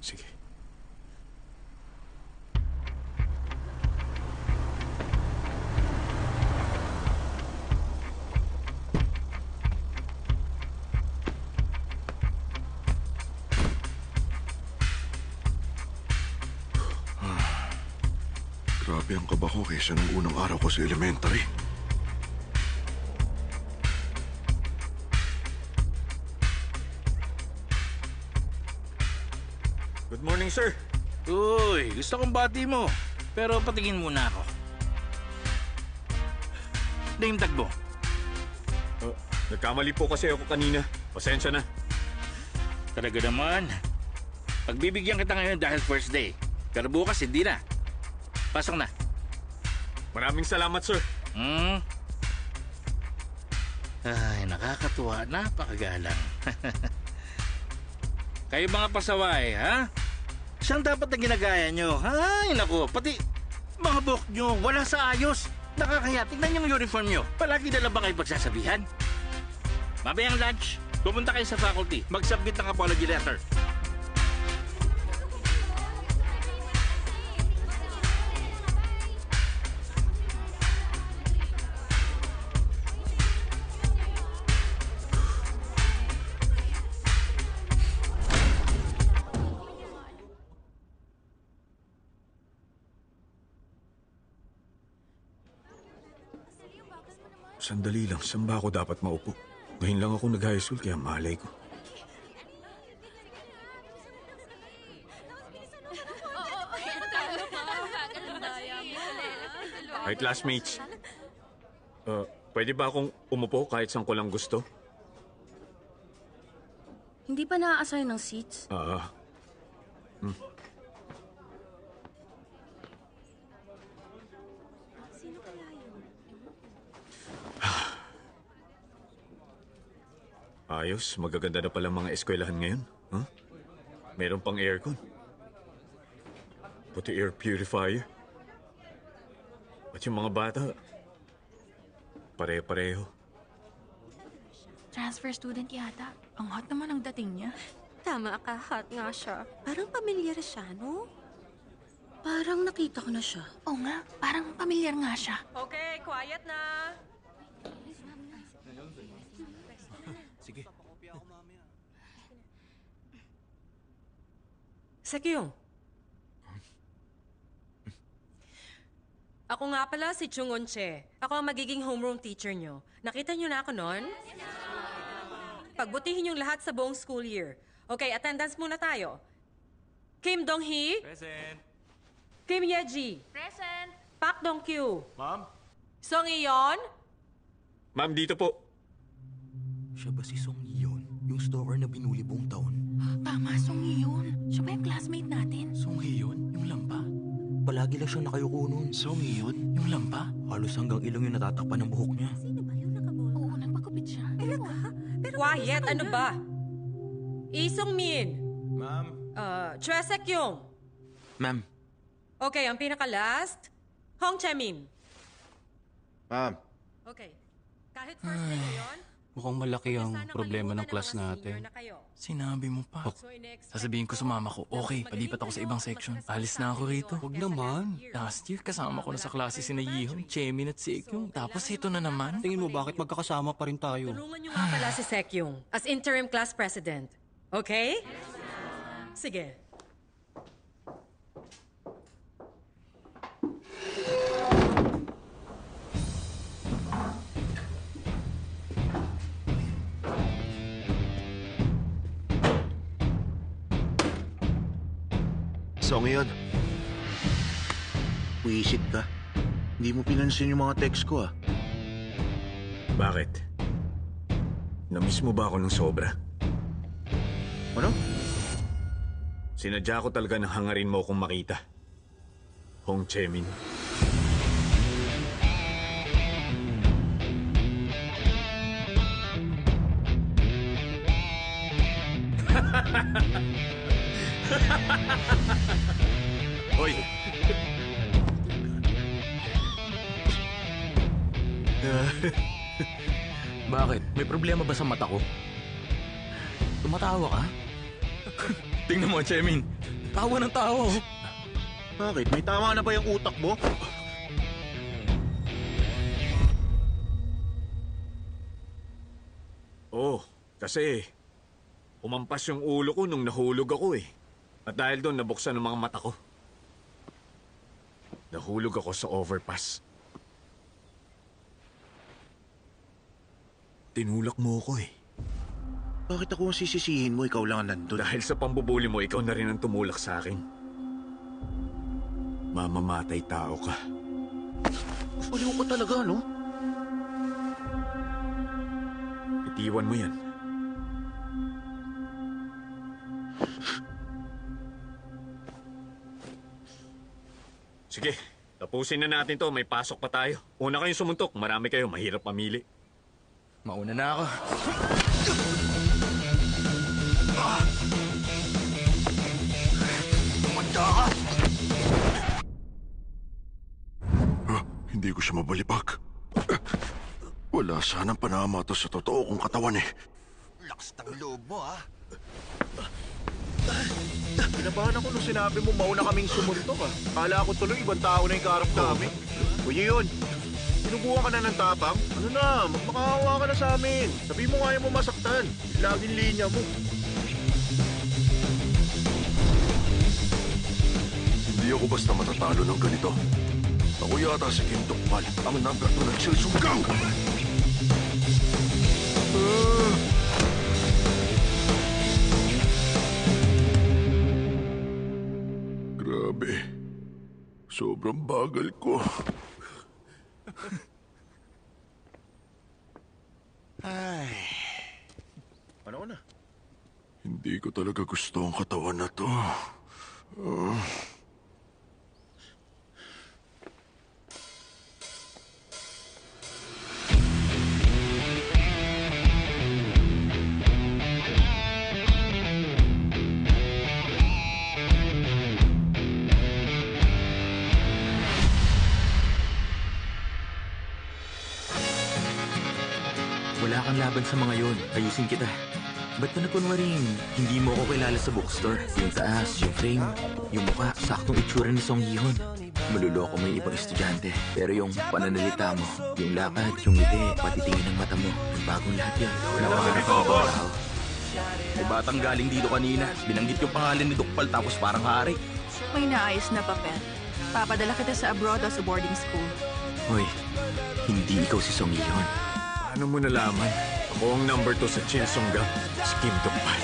Sige. Grabe ang kaba ko kaysa nung unang araw ko sa elementary. Good morning, sir. Uy, gusto kong bati mo. Pero patingin muna ako. Name tag mo. Nagkamali po kasi ako kanina. Pasensya na. Talaga naman. Pagbibigyan kita ngayon dahil first day. Pero bukas hindi na. Pasok na. Maraming salamat, sir. Ay, nakakatuwa. Napakagalang. Kayo mga pasaway, ha? Siyang dapat na ginagaya nyo. Ay, naku. Pati mga buhok nyo, wala sa ayos. Nakakaya. Tignan yung uniform nyo. Palagi na lang ba kayo pagsasabihan? Mabayang lunch. Pumunta kayo sa faculty. Mag-submit ng apology letter. Sandali lang, saan ba ako dapat maupo? Ngayon lang ako nag-high school kaya malay ko. Hi, classmates. Pwede ba akong umupo kahit saan ko lang gusto? Hindi pa na-assign ng seats? Ayos, magaganda na pala mga eskwelahan ngayon. Huh? Meron pang aircon. Pati air purifier. At yung mga bata, pare-pareho. Transfer student yata. Ang hot naman ang dating niya. Tama ka, hot nga siya. Parang pamilyar siya, no? Parang nakita ko na siya. Oo nga, parang pamilyar nga siya. Okay, quiet na. Sige. Sekyong. Ako nga pala si Chung Onche. Ako ang magiging homeroom teacher nyo. Nakita nyo na ako noon? Pagbutihin yung lahat sa buong school year. Okay, attendance muna tayo. Kim Dong-hee? Present. Kim Yeji? Present. Pak Dong-kyu? Ma'am? Song Iyon? Ma'am, dito po. Siya ba si Song Yeon? Yung stalker na binuli buong taon? Tama, Song yun. Siya ba yung classmate natin? Song Yeon? Yung lampa? Palagi lang siyang nakayuko nun. Song Yeon? Yung lampa? Halos hanggang ilong yung natatakpan ng buhok niya. Oo, nagpakupit siya. Quiet, ano ba? Lee Sung-min? Ma'am? Choi Sekyong? Ma'am. Okay, ang pinaka-last, Hong Chae-min. Ma'am? Okay. Kahit first day ko yun, Mukhang malaki ang problema ng class natin. Sinabi mo pa. Sasabihin ko sa mama ko, okay, palipat ako sa ibang section. Alis na ako rito. Huwag naman. Last year, kasama ko na sa klase sina Yihon, Chemin at Sekyung. Tapos ito na naman. Tingin mo bakit magkakasama pa rin tayo? Tulungan niyo nga pala si Sekyung as interim class president. Okay? Sige. So ngayon, wisit ka. Hindi mo pinansin yung mga text ko ah. Bakit? Namiss mo ba ako ng sobra? Ano? Sinadya ko talaga na hangarin mo akong makita. Hong Chemin. Hoy! Bakit? May problema ba sa mata ko? Tumatawa ka? Tingnan mo, Chemin. Tawa ng tao. Bakit? May tama na ba yung utak mo? Oo, kasi umampas yung ulo ko nung nahulog ako eh. At dahil doon, nabuksan ang mga mata ko. Nahulog ako sa overpass. Tinulak mo ako eh. Bakit ako ang sisisihin mo? Ikaw lang ang nandun. Dahil sa pambubuli mo, ikaw na rin ang tumulak sa akin. Mamamatay tao ka. Baliw ka talaga, no? Itiwan mo yan. Sige, tapusin na natin to. May pasok pa tayo. Una kayong sumuntok. Marami kayo. Mahirap pamili. Mauna na ako. Hindi ko siya mabalibag. Wala sanang panama to sa totoo kong katawan eh. Lakas ng loob mo, ha? Kinabahan ako nung sinabi mo mauna kaming sumuntok, ah. Kala ko tuloy ibang tao na yung kaharap namin. Kuya yun, sinubukan ka na ng tapang? Ano na, magmakaawa ka na sa amin. Sabi mo kaya mo masaktan. Laging linya mo. Hindi ako basta matatalo ng ganito. Ako yata si Kim Dokpal, ang number 2 ng Chilsung Gang! Grabe. Sobrang bagal ko. Ay. Ano ko na? Hindi ko talaga gusto ang katawan na to. Wala kang laban sa mga yon. Ayusin kita. Ba't mo nakunwaring hindi mo ako kilala sa bookstore? Yung taas, yung frame, yung mukha, saktong itsura ni Song Yi-hun. Maluloko mo yung ibang estudyante. Pero yung pananalita mo, yung lakad, yung ngiti, pati tingin ng mata mo, bagong lahat yan. Wala ka na ibang tao. May batang galing dito kanina. Binanggit yung pangalan ni Dokpal tapos parang hari. May naayos na papel. Papadala kita sa abroad o sa boarding school. Hoy, hindi ikaw si Song Yi-hun. Paano mo nalaman? Ako ang number 2 sa Chilsung Gang. Si Kim Dokpal.